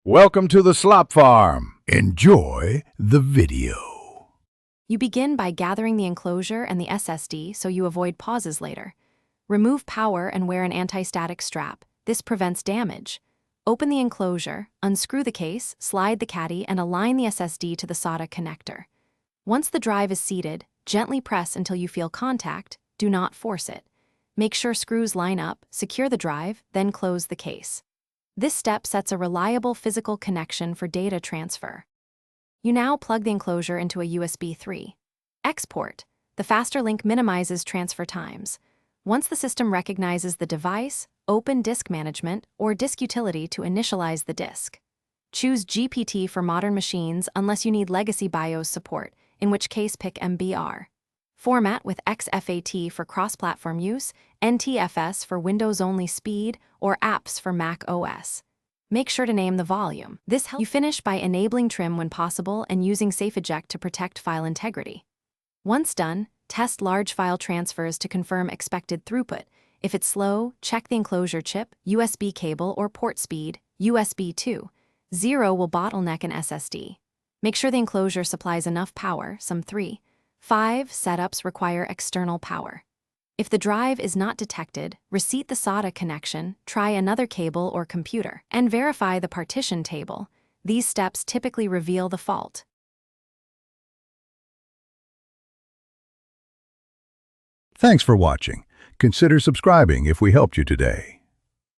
Welcome to the Slop Farm. Enjoy the video. You begin by gathering the enclosure and the SSD so you avoid pauses later. Remove power and wear an anti-static strap. This prevents damage. Open the enclosure, unscrew the case, slide the caddy, and align the SSD to the SATA connector. Once the drive is seated, gently press until you feel contact. Do not force it. Make sure screws line up, secure the drive, then close the case. This step sets a reliable physical connection for data transfer. You now plug the enclosure into a USB 3. Export. The faster link minimizes transfer times. Once the system recognizes the device, open Disk Management or Disk Utility to initialize the disk. Choose GPT for modern machines unless you need legacy BIOS support, in which case pick MBR. Format with XFAT for cross-platform use, NTFS for Windows-only speed, or apps for Mac OS. Make sure to name the volume. This helps you finish by enabling trim when possible and using Safe Eject to protect file integrity. Once done, test large file transfers to confirm expected throughput. If it's slow, check the enclosure chip, USB cable, or port speed, USB 2. 0 will bottleneck an SSD. Make sure the enclosure supplies enough power, some 3. 5 setups require external power. If the drive is not detected, reset the SATA connection, try another cable or computer, and verify the partition table. These steps typically reveal the fault. Thanks for watching. Consider subscribing if we helped you today.